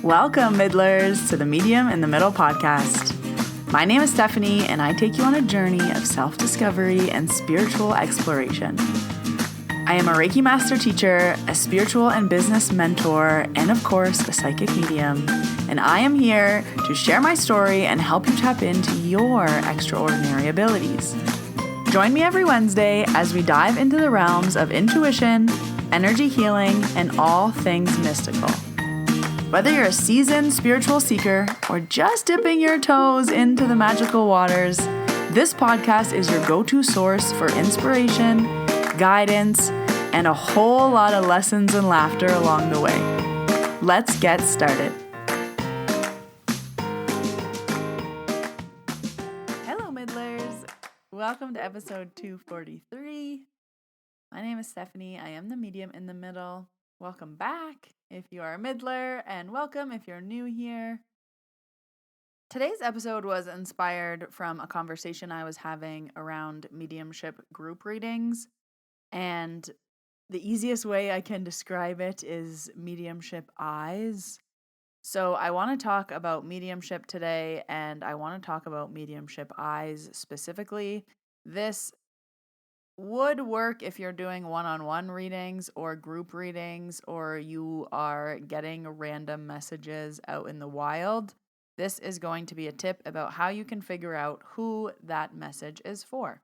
Welcome, Middlers, to the Medium in the Middle podcast. My name is Stephanie, and I take you on a journey of self-discovery and spiritual exploration. I am a Reiki master teacher, a spiritual and business mentor, and of course, a psychic medium. And I am here to share my story and help you tap into your extraordinary abilities. Join me every Wednesday as we dive into the realms of intuition, energy healing, and all things mystical. Whether you're a seasoned spiritual seeker or just dipping your toes into the magical waters, this podcast is your go-to source for inspiration, guidance, and a whole lot of lessons and laughter along the way. Let's get started. Hello, Middlers. Welcome to episode 243. My name is Stephanie. I am the medium in the middle. Welcome back if you are a middler, and welcome if you're new here. Today's episode was inspired from a conversation I was having around mediumship group readings, and the easiest way I can describe it is mediumship eyes. So I want to talk about mediumship today, and I want to talk about mediumship eyes specifically. This would work if you're doing one-on-one readings or group readings, or you are getting random messages out in the wild. This is going to be a tip about how you can figure out who that message is for.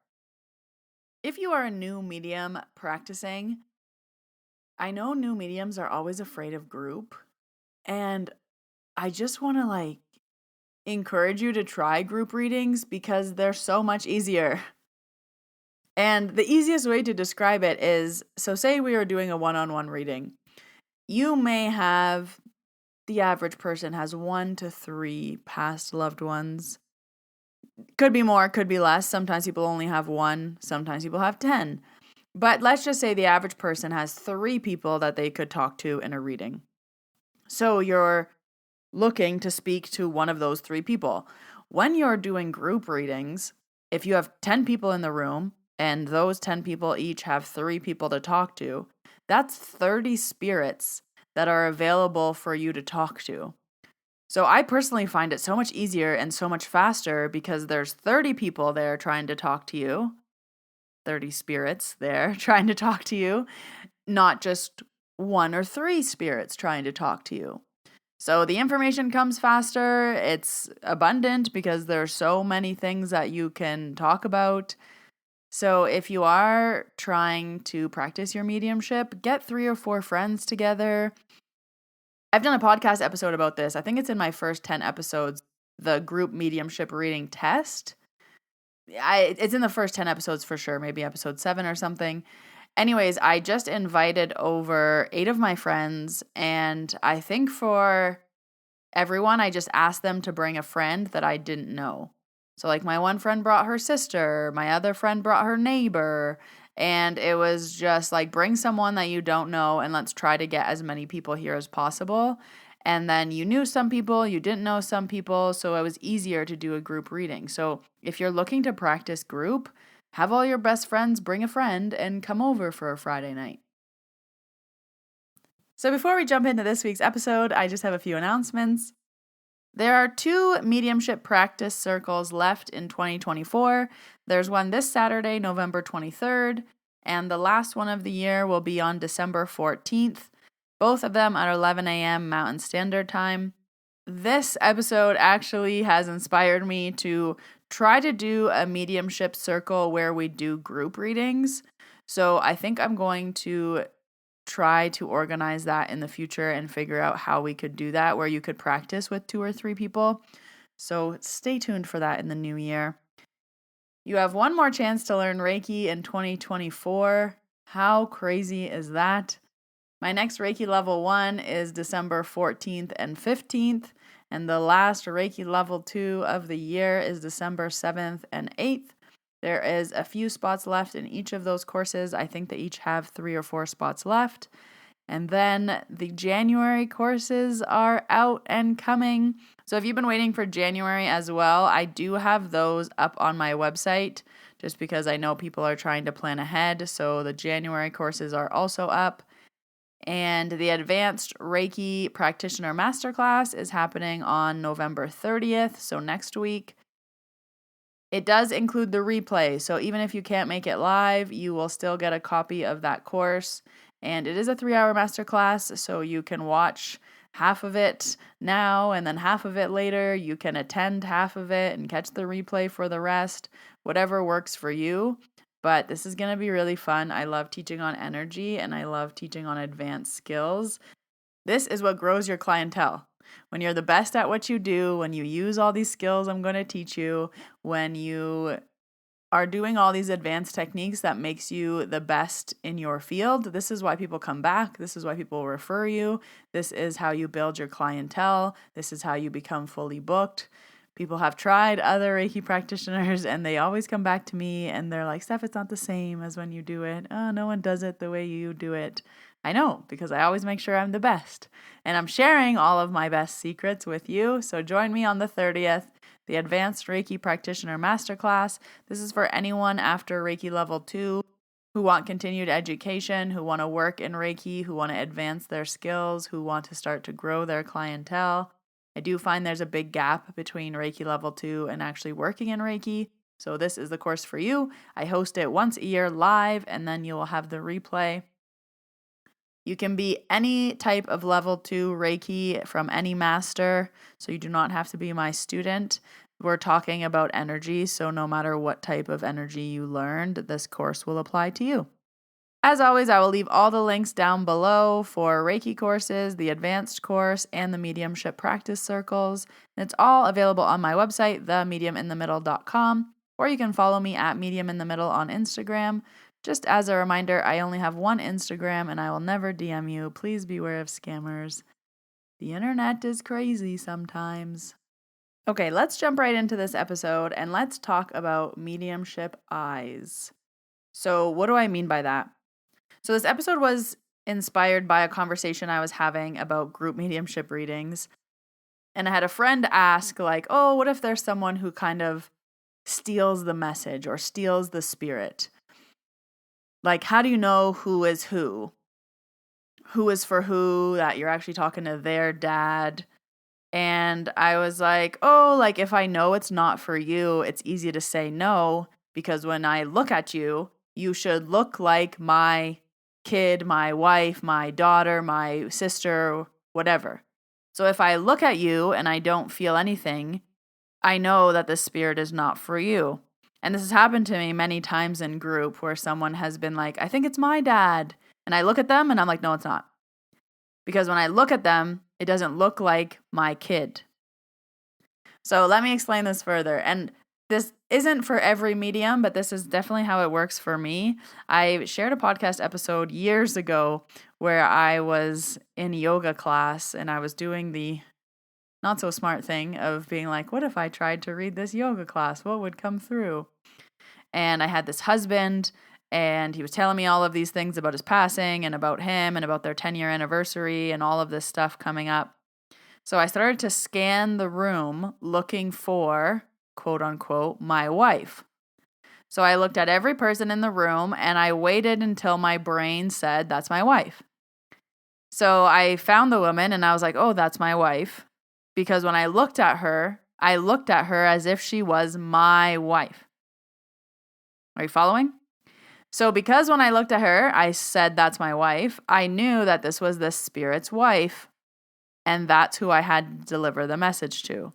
If you are a new medium practicing, I know new mediums are always afraid of group, and I just want to encourage you to try group readings because they're so much easier. And the easiest way to describe it is, so say we are doing a one-on-one reading. You may have, the average person has 1 to 3 past loved ones. Could be more, could be less. Sometimes people only have 1, sometimes people have 10. But let's just say the average person has 3 people that they could talk to in a reading. So you're looking to speak to one of those 3 people. When you're doing group readings, if you have 10 people in the room, and those 10 people each have 3 people to talk to, that's 30 spirits that are available for you to talk to. So I personally find it so much easier and so much faster because there's 30 people there trying to talk to you, 30 spirits there trying to talk to you, not just 1 or 3 spirits trying to talk to you. So the information comes faster, it's abundant because there's so many things that you can talk about. So if you are trying to practice your mediumship, get 3 or 4 friends together. I've done a podcast episode about this. I think it's in my first 10 episodes, the group mediumship reading test. It's in the first 10 episodes for sure, maybe episode 7 or something. Anyways, I just invited over 8 of my friends, and I think for everyone, I just asked them to bring a friend that I didn't know. So my one friend brought her sister, my other friend brought her neighbor, and it was just bring someone that you don't know and let's try to get as many people here as possible. And then you knew some people, you didn't know some people, so it was easier to do a group reading. So if you're looking to practice group, have all your best friends bring a friend and come over for a Friday night. So before we jump into this week's episode, I just have a few announcements. There are 2 mediumship practice circles left in 2024. There's one this Saturday, November 23rd, and the last one of the year will be on December 14th, both of them at 11 a.m. Mountain Standard Time. This episode actually has inspired me to try to do a mediumship circle where we do group readings. So I think I'm going to try to organize that in the future and figure out how we could do that, where you could practice with 2 or 3 people. So stay tuned for that in the new year. You have one more chance to learn Reiki in 2024. How crazy is that? My next Reiki level 1 is December 14th and 15th, and the last Reiki level 2 of the year is December 7th and 8th. There is a few spots left in each of those courses. I think they each have 3 or 4 spots left. And then the January courses are out and coming. So if you've been waiting for January as well, I do have those up on my website just because I know people are trying to plan ahead. So the January courses are also up. And the Advanced Reiki Practitioner Masterclass is happening on November 30th, so next week. It does include the replay, so even if you can't make it live, you will still get a copy of that course. And it is a 3-hour masterclass, so you can watch half of it now and then half of it later. You can attend half of it and catch the replay for the rest, whatever works for you. But this is going to be really fun. I love teaching on energy and I love teaching on advanced skills. This is what grows your clientele. When you're the best at what you do, when you use all these skills I'm going to teach you, when you are doing all these advanced techniques that makes you the best in your field, this is why people come back. This is why people refer you. This is how you build your clientele. This is how you become fully booked. People have tried other Reiki practitioners and they always come back to me and they're like, Steph, it's not the same as when you do it. Oh, no one does it the way you do it. I know, because I always make sure I'm the best. And I'm sharing all of my best secrets with you. So join me on the 30th, the Advanced Reiki Practitioner Masterclass. This is for anyone after Reiki Level 2 who want continued education, who want to work in Reiki, who want to advance their skills, who want to start to grow their clientele. I do find there's a big gap between Reiki Level 2 and actually working in Reiki. So this is the course for you. I host it once a year live, and then you will have the replay. You can be any type of level 2 Reiki from any master, so you do not have to be my student. We're talking about energy, so no matter what type of energy you learned, this course will apply to you. As always, I will leave all the links down below for Reiki courses, the advanced course, and the mediumship practice circles. And it's all available on my website, themediuminthemiddle.com, or you can follow me at mediuminthemiddle on Instagram. Just as a reminder, I only have one Instagram and I will never DM you. Please beware of scammers. The internet is crazy sometimes. Okay, let's jump right into this episode and let's talk about mediumship eyes. So, what do I mean by that? So, this episode was inspired by a conversation I was having about group mediumship readings. And I had a friend ask, like, oh, what if there's someone who kind of steals the message or steals the spirit? Like, how do you know who is who? Who is for who, that you're actually talking to their dad? And I was like, oh, like if I know it's not for you, it's easy to say no, because when I look at you, you should look like my kid, my wife, my daughter, my sister, whatever. So if I look at you and I don't feel anything, I know that the spirit is not for you. And this has happened to me many times in group where someone has been like, I think it's my dad. And I look at them and I'm like, no, it's not. Because when I look at them, it doesn't look like my kid. So let me explain this further. And this isn't for every medium, but this is definitely how it works for me. I shared a podcast episode years ago where I was in yoga class and I was doing the not so smart thing of being like, what if I tried to read this yoga class? What would come through? And I had this husband and he was telling me all of these things about his passing and about him and about their 10-year anniversary and all of this stuff coming up. So I started to scan the room looking for, quote unquote, my wife. So I looked at every person in the room and I waited until my brain said, that's my wife. So I found the woman and I was like, oh, that's my wife. Because when I looked at her as if she was my wife. Are you following? So because when I looked at her, I said, that's my wife, I knew that this was the spirit's wife. And that's who I had to deliver the message to.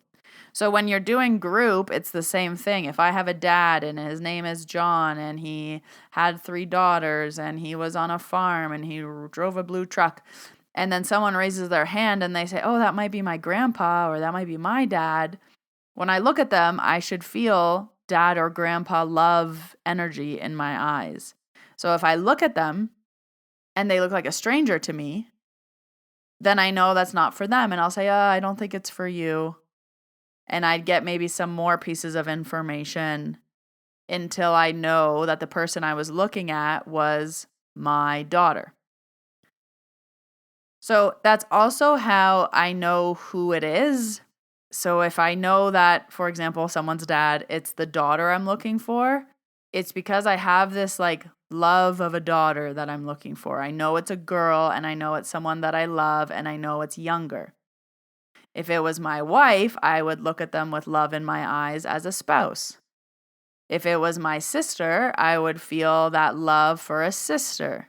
So when you're doing group, it's the same thing. If I have a dad and his name is John and he had 3 daughters and he was on a farm and he drove a blue truck, and then someone raises their hand and they say, oh, that might be my grandpa or that might be my dad. When I look at them, I should feel dad or grandpa love energy in my eyes. So if I look at them and they look like a stranger to me, then I know that's not for them. And I'll say, I don't think it's for you. And I'd get maybe some more pieces of information until I know that the person I was looking at was my daughter. So that's also how I know who it is. So if I know that, for example, someone's dad, it's the daughter I'm looking for, it's because I have this like love of a daughter that I'm looking for. I know it's a girl and I know it's someone that I love and I know it's younger. If it was my wife, I would look at them with love in my eyes as a spouse. If it was my sister, I would feel that love for a sister.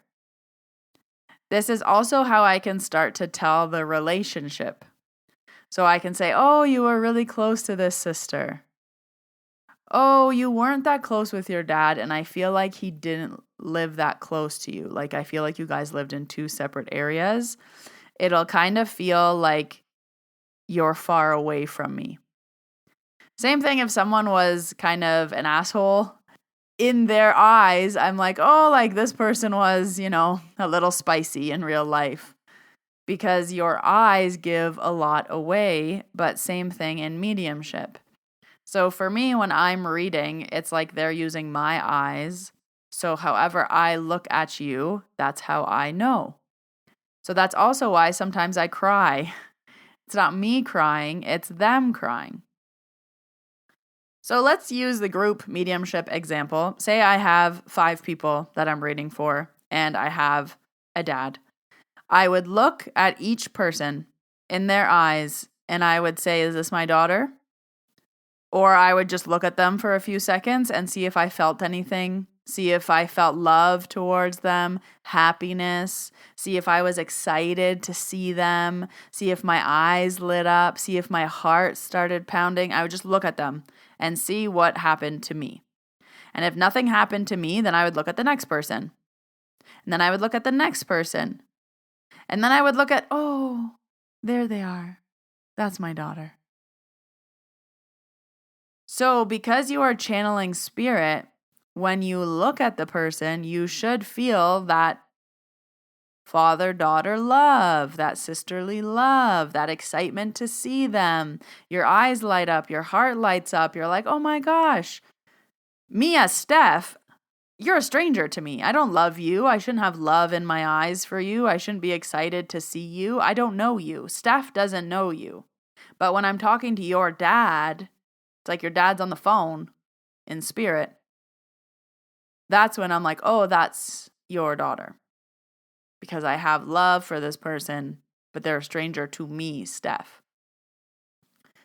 This is also how I can start to tell the relationship. So I can say, oh, you were really close to this sister. Oh, you weren't that close with your dad, and I feel like he didn't live that close to you. Like, I feel like you guys lived in two separate areas. It'll kind of feel like you're far away from me. Same thing if someone was kind of an asshole. In their eyes, I'm like, oh, like this person was, a little spicy in real life. Because your eyes give a lot away, but same thing in mediumship. So for me, when I'm reading, it's like they're using my eyes. So however I look at you, that's how I know. So that's also why sometimes I cry. It's not me crying, it's them crying. So let's use the group mediumship example. Say I have 5 people that I'm reading for, and I have a dad. I would look at each person in their eyes, and I would say, is this my daughter? Or I would just look at them for a few seconds and see if I felt anything, see if I felt love towards them, happiness, see if I was excited to see them, see if my eyes lit up, see if my heart started pounding. I would just look at them and see what happened to me. And if nothing happened to me, then I would look at the next person. And then I would look at the next person. And then I would look at, oh, there they are. That's my daughter. So because you are channeling spirit, when you look at the person, you should feel that father-daughter love, that sisterly love, that excitement to see them. Your eyes light up, your heart lights up. You're like, oh my gosh, me as Steph, you're a stranger to me. I don't love you. I shouldn't have love in my eyes for you. I shouldn't be excited to see you. I don't know you. Steph doesn't know you. But when I'm talking to your dad, it's like your dad's on the phone in spirit. That's when I'm like, oh, that's your daughter. Because I have love for this person, but they're a stranger to me, Steph.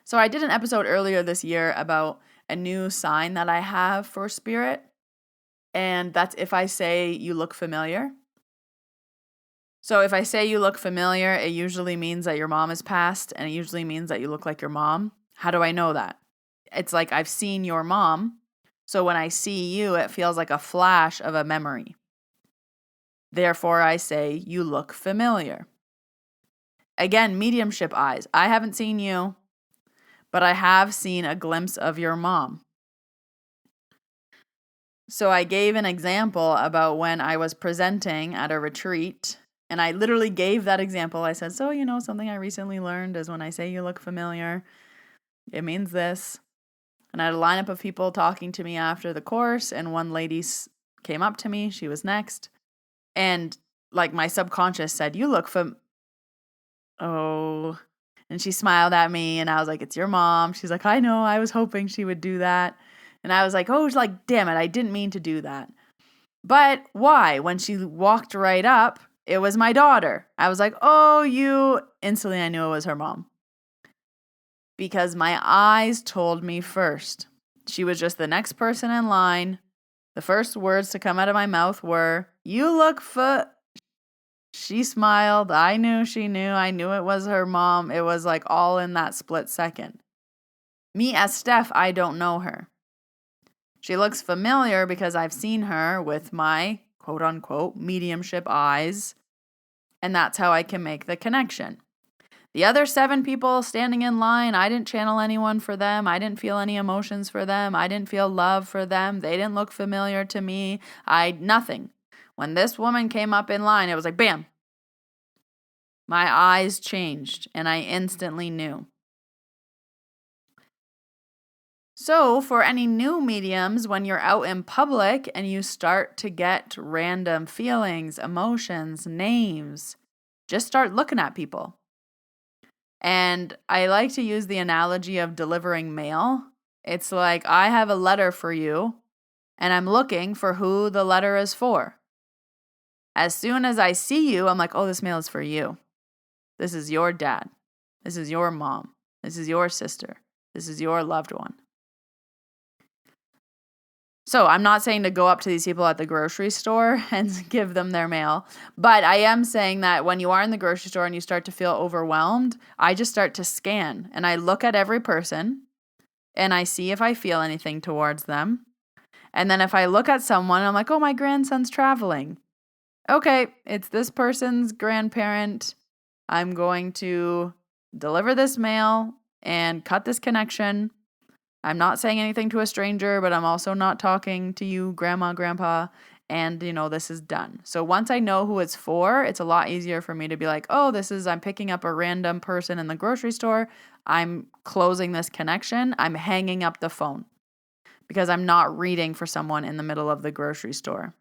So I did an episode earlier this year about a new sign that I have for spirit. And that's if I say you look familiar. So if I say you look familiar, it usually means that your mom is passed, and it usually means that you look like your mom. How do I know that? It's like I've seen your mom. So when I see you, it feels like a flash of a memory. Therefore, I say you look familiar. Again, mediumship eyes. I haven't seen you, but I have seen a glimpse of your mom. So I gave an example about when I was presenting at a retreat, and I literally gave that example. I said, so, something I recently learned is when I say you look familiar, it means this. And I had a lineup of people talking to me after the course, and one lady came up to me. She was next. And like my subconscious said, you look oh. And she smiled at me, and I was like, it's your mom. She's like, I know. I was hoping she would do that. And I was like, oh, like, damn it. I didn't mean to do that. But why? When she walked right up, it was my daughter. I was like, oh, you. Instantly, I knew it was her mom. Because my eyes told me first. She was just the next person in line. The first words to come out of my mouth were, you look She smiled. I knew she knew. I knew it was her mom. It was like all in that split second. Me as Steph, I don't know her. She looks familiar because I've seen her with my quote unquote mediumship eyes. And that's how I can make the connection. The other 7 people standing in line, I didn't channel anyone for them. I didn't feel any emotions for them. I didn't feel love for them. They didn't look familiar to me. Nothing. When this woman came up in line, it was like, bam. My eyes changed, and I instantly knew. So for any new mediums, when you're out in public and you start to get random feelings, emotions, names, just start looking at people. And I like to use the analogy of delivering mail. It's like, I have a letter for you. and I'm looking for who the letter is for. As soon as I see you, I'm like, oh, this mail is for you. This is your dad. This is your mom. This is your sister. This is your loved one. So I'm not saying to go up to these people at the grocery store and give them their mail, but I am saying that when you are in the grocery store and you start to feel overwhelmed, I just start to scan and I look at every person and I see if I feel anything towards them. And then if I look at someone, I'm like, oh, my grandson's traveling. Okay, it's this person's grandparent. I'm going to deliver this mail and cut this connection. I'm not saying anything to a stranger, but I'm also not talking to you, grandma, grandpa, and this is done. So once I know who it's for, it's a lot easier for me to be like, oh, I'm picking up a random person in the grocery store. I'm closing this connection. I'm hanging up the phone because I'm not reading for someone in the middle of the grocery store.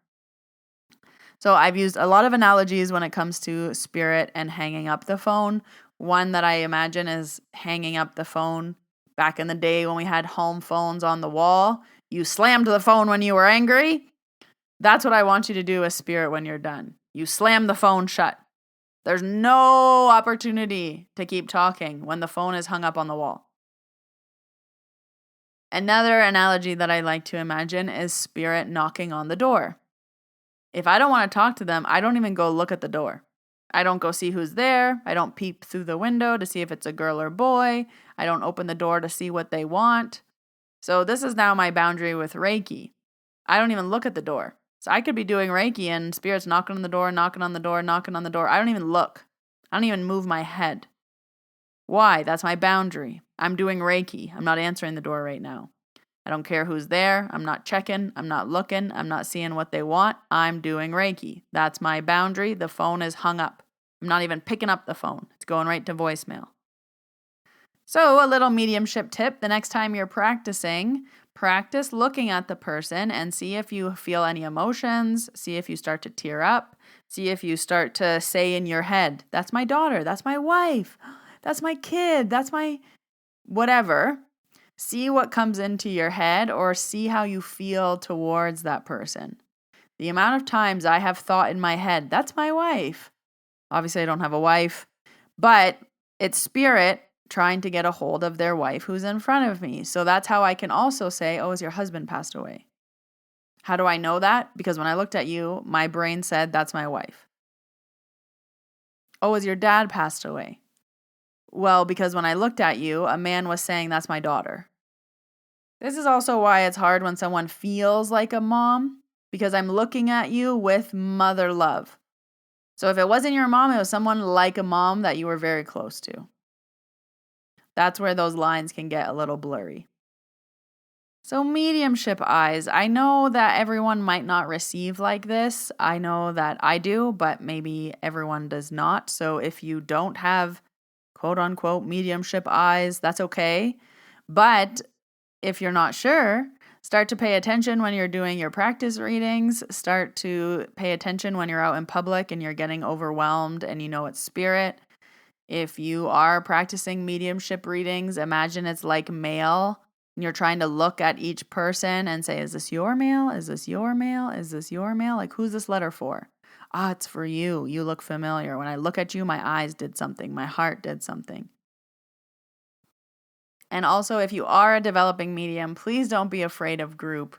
So I've used a lot of analogies when it comes to spirit and hanging up the phone. One that I imagine is hanging up the phone back in the day when we had home phones on the wall. You slammed the phone when you were angry. That's what I want you to do as spirit when you're done. You slam the phone shut. There's no opportunity to keep talking when the phone is hung up on the wall. Another analogy that I like to imagine is spirit knocking on the door. If I don't want to talk to them, I don't even go look at the door. I don't go see who's there. I don't peep through the window to see if it's a girl or boy. I don't open the door to see what they want. So this is now my boundary with Reiki. I don't even look at the door. So I could be doing Reiki and spirit's knocking on the door, knocking on the door, knocking on the door. I don't even look. I don't even move my head. Why? That's my boundary. I'm doing Reiki. I'm not answering the door right now. I don't care who's there. I'm not checking. I'm not looking. I'm not seeing what they want. I'm doing Reiki. That's my boundary. The phone is hung up. I'm not even picking up the phone. It's going right to voicemail. So a little mediumship tip. The next time you're practicing, practice looking at the person and see if you feel any emotions. See if you start to tear up. See if you start to say in your head, that's my daughter. That's my wife. That's my kid. That's my whatever. See what comes into your head or see how you feel towards that person. The amount of times I have thought in my head, that's my wife. Obviously, I don't have a wife, but it's spirit trying to get a hold of their wife who's in front of me. So that's how I can also say, oh, has your husband passed away? How do I know that? Because when I looked at you, my brain said, that's my wife. Oh, has your dad passed away? Well, because when I looked at you, a man was saying, that's my daughter. This is also why it's hard when someone feels like a mom, because I'm looking at you with mother love. So if it wasn't your mom, it was someone like a mom that you were very close to. That's where those lines can get a little blurry. So mediumship eyes. I know that everyone might not receive like this. I know that I do, but maybe everyone does not. So if you don't have quote unquote mediumship eyes, that's okay. But if you're not sure, start to pay attention when you're doing your practice readings. Start to pay attention when you're out in public and you're getting overwhelmed and you know it's spirit. If you are practicing mediumship readings, imagine it's like mail. And you're trying to look at each person and say, is this your mail? Is this your mail? Is this your mail? Like, who's this letter for? Ah, it's for you. You look familiar. When I look at you, my eyes did something. My heart did something. And also, if you are a developing medium, please don't be afraid of group.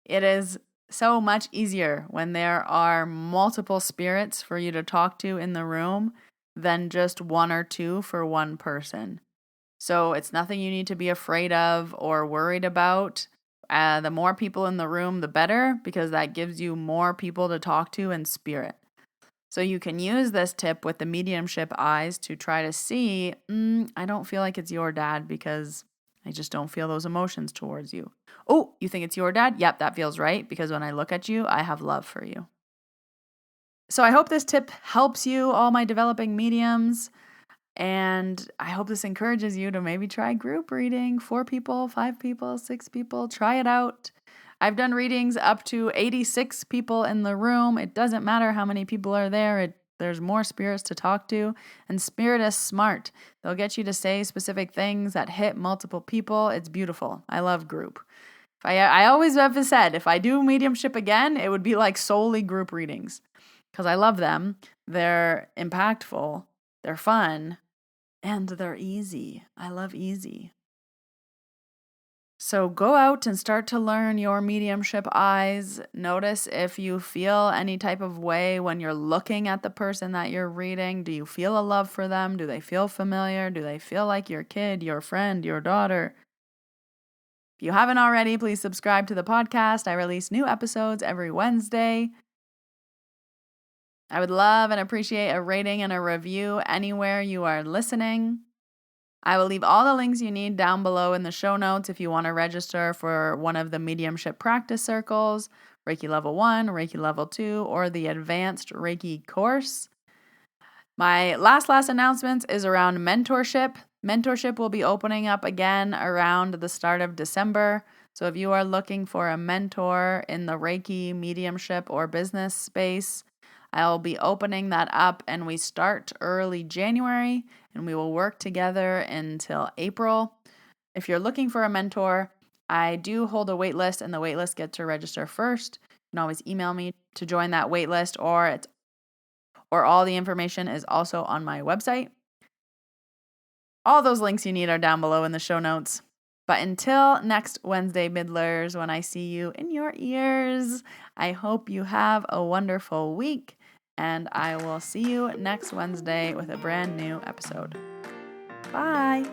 It is so much easier when there are multiple spirits for you to talk to in the room than just one or two for one person. So it's nothing you need to be afraid of or worried about. The more people in the room, the better, because that gives you more people to talk to in spirit. So you can use this tip with the mediumship eyes to try to see, I don't feel like it's your dad because I just don't feel those emotions towards you. Oh, you think it's your dad? Yep, that feels right, because when I look at you, I have love for you. So I hope this tip helps you, all my developing mediums. And I hope this encourages you to maybe try group reading, 4 people, 5 people, 6 people, try it out. I've done readings up to 86 people in the room. It doesn't matter how many people are there. There's more spirits to talk to. And spirit is smart. They'll get you to say specific things that hit multiple people. It's beautiful. I love group. I always have said, if I do mediumship again, it would be like solely group readings because I love them. They're impactful, they're fun, and they're easy. I love easy. So go out and start to learn your mediumship eyes. Notice if you feel any type of way when you're looking at the person that you're reading. Do you feel a love for them? Do they feel familiar? Do they feel like your kid, your friend, your daughter? If you haven't already, please subscribe to the podcast. I release new episodes every Wednesday. I would love and appreciate a rating and a review anywhere you are listening. I will leave all the links you need down below in the show notes if you want to register for one of the mediumship practice circles, Reiki Level 1, Reiki Level 2, or the Advanced Reiki course. My last announcements is around mentorship. Mentorship will be opening up again around the start of December. So if you are looking for a mentor in the Reiki, mediumship, or business space, I'll be opening that up, and we start early January and we will work together until April. If you're looking for a mentor, I do hold a wait list, and the wait list gets to register first. You can always email me to join that wait list, or all the information is also on my website. All those links you need are down below in the show notes. But until next Wednesday, Midlers, when I see you in your ears, I hope you have a wonderful week, and I will see you next Wednesday with a brand new episode. Bye.